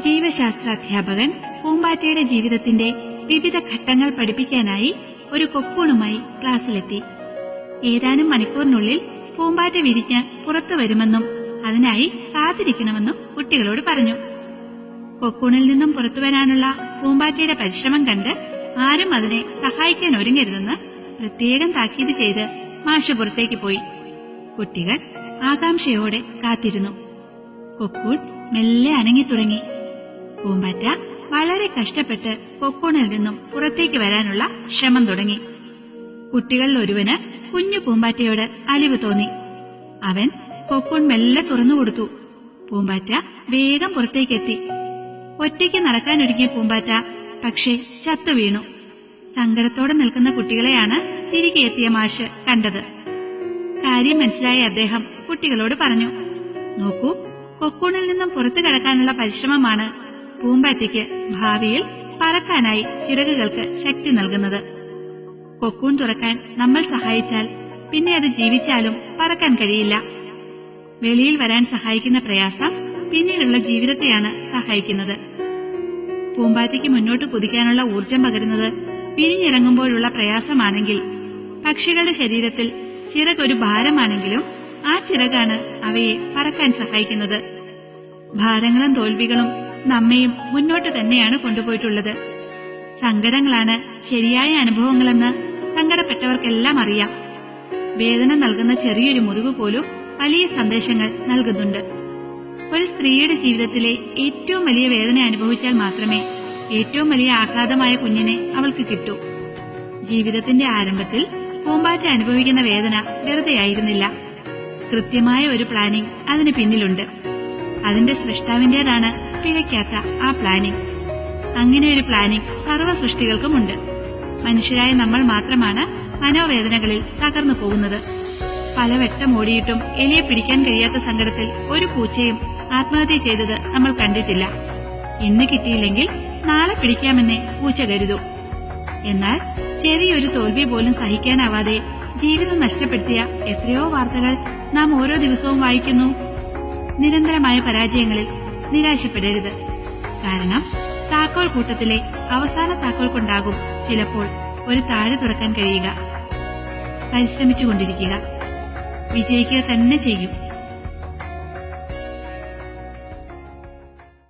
ജീവശാസ്ത്ര അധ്യാപകൻ പൂമ്പാറ്റയുടെ ജീവിതത്തിന്റെ വിവിധ ഘട്ടങ്ങൾ പഠിപ്പിക്കാനായി ഒരു കൊക്കൂണുമായി ക്ലാസ്സിലെത്തി. ഏതാനും മണിക്കൂറിനുള്ളിൽ പൂമ്പാറ്റ വിരിഞ്ഞ് പുറത്തു വരുമെന്നും അതിനായി കാത്തിരിക്കണമെന്നും കുട്ടികളോട് പറഞ്ഞു. കൊക്കൂണിൽ നിന്നും പുറത്തു വരാനുള്ള പൂമ്പാറ്റയുടെ പരിശ്രമം കണ്ട് ആരും അതിനെ സഹായിക്കാൻ ഒരുങ്ങരുതെന്ന് പ്രത്യേകം താക്കീത് ചെയ്ത് മാഷ് പുറത്തേക്ക് പോയി. കുട്ടികൾ ആകാംക്ഷയോടെ കാത്തിരുന്നു. കൊക്കൂൺ മെല്ലെ അനങ്ങിത്തുടങ്ങി. പൂമ്പാറ്റ വളരെ കഷ്ടപ്പെട്ട് കൊക്കൂണിൽ നിന്നും പുറത്തേക്ക് വരാനുള്ള ശ്രമം തുടങ്ങി. കുട്ടികളിൽ ഒരുവന് കുഞ്ഞു പൂമ്പാറ്റയോട് അലിവ് തോന്നി. അവൻ കൊക്കൂൺ മെല്ലെ തുറന്നുകൊടുത്തു. പൂമ്പാറ്റ വേഗം പുറത്തേക്കെത്തി. ഒറ്റയ്ക്ക് നടക്കാനൊരുങ്ങിയ പൂമ്പാറ്റ പക്ഷേ ചത്തു വീണു. സങ്കടത്തോടെ നിൽക്കുന്ന കുട്ടികളെയാണ് തിരികെ എത്തിയ മാഷ് കണ്ടത്. കാര്യം മനസ്സിലായ അദ്ദേഹം കുട്ടികളോട് പറഞ്ഞു, നോക്കൂ, കൊക്കൂണിൽ നിന്നും പുറത്തു കടക്കാനുള്ള പരിശ്രമമാണ് പൂമ്പാറ്റയ്ക്ക് ഭാവിയിൽ പറക്കാനായി ചിറകുകൾക്ക് ശക്തി നൽകുന്നത്. കൊക്കൂൺ തുറക്കാൻ നമ്മൾ സഹായിച്ചാൽ പിന്നെ അത് ജീവിച്ചാലും പറക്കാൻ കഴിയില്ല. വെളിയിൽ വരാൻ സഹായിക്കുന്ന പ്രയാസം പിന്നീടുള്ള ജീവിതത്തെയാണ് സഹായിക്കുന്നത്. പൂമ്പാറ്റയ്ക്ക് മുന്നോട്ട് കുതിക്കാനുള്ള ഊർജം പകരുന്നത് പിരിഞ്ഞിറങ്ങുമ്പോഴുള്ള പ്രയാസമാണെങ്കിൽ, പക്ഷികളുടെ ശരീരത്തിൽ ചിറകൊരു ഭാരമാണെങ്കിലും ആ ചിറകാണ് അവയെ പറക്കാൻ സഹായിക്കുന്നത്. ഭാരങ്ങളും തോൽവികളും നമ്മയും മുന്നോട്ട് തന്നെയാണ് കൊണ്ടുപോയിട്ടുള്ളത്. സങ്കടങ്ങളാണ് ശരിയായ അനുഭവങ്ങളെന്ന് സങ്കടപ്പെട്ടവർക്കെല്ലാം അറിയാം. വേദന നൽകുന്ന ചെറിയൊരു മുറിവ് പോലും വലിയ സന്ദേശങ്ങൾ നൽകുന്നുണ്ട്. ഒരു സ്ത്രീയുടെ ജീവിതത്തിലെ ഏറ്റവും വലിയ വേദന അനുഭവിച്ചാൽ മാത്രമേ ഏറ്റവും വലിയ ആഹ്ലാദമായ കുഞ്ഞിനെ അവൾക്ക് കിട്ടൂ. ജീവിതത്തിന്റെ ആരംഭത്തിൽ പൂമ്പാറ്റ അനുഭവിക്കുന്ന വേദന വെറുതെയായിരുന്നില്ല. കൃത്യമായ ഒരു പ്ലാനിംഗ് അതിന് പിന്നിലുണ്ട്. അതിന്റെ സൃഷ്ടാവിന്റേതാണ് പിഴയ്ക്കാത്ത ആ പ്ലാനിംഗ്. അങ്ങനെ ഒരു പ്ലാനിംഗ് സർവ്വ സൃഷ്ടികൾക്കുമുണ്ട്. മനുഷ്യരായ നമ്മൾ മാത്രമാണ് മനോവേദനകളിൽ തകർന്നു പോകുന്നത്. പലവട്ടം ഓടിയിട്ടും എലിയെ പിടിക്കാൻ കഴിയാത്ത സങ്കടത്തിൽ ഒരു പൂച്ചയും ആത്മഹത്യ ചെയ്തത് നമ്മൾ കണ്ടിട്ടില്ല. ഇന്ന് കിട്ടിയില്ലെങ്കിൽ നാളെ പിടിക്കാമെന്നേ പൂച്ച കരുതൂ. എന്നാൽ ചെറിയൊരു തോൽവി പോലും സഹിക്കാനാവാതെ ജീവിതം നഷ്ടപ്പെടുത്തിയ എത്രയോ വാർത്തകൾ നാം ഓരോ ദിവസവും വായിക്കുന്നു. നിരന്തരമായ പരാജയങ്ങളിൽ നിരാശപ്പെടരുത്. കാരണം താക്കോൽ കൂട്ടത്തിലെ അവസാന താക്കോൽ കൊണ്ടാകും ചിലപ്പോൾ ഒരു താഴെ തുറക്കാൻ കഴിയുക. പരിശ്രമിച്ചുകൊണ്ടിരിക്കുക, വിജയിക്കുക തന്നെ ചെയ്യും.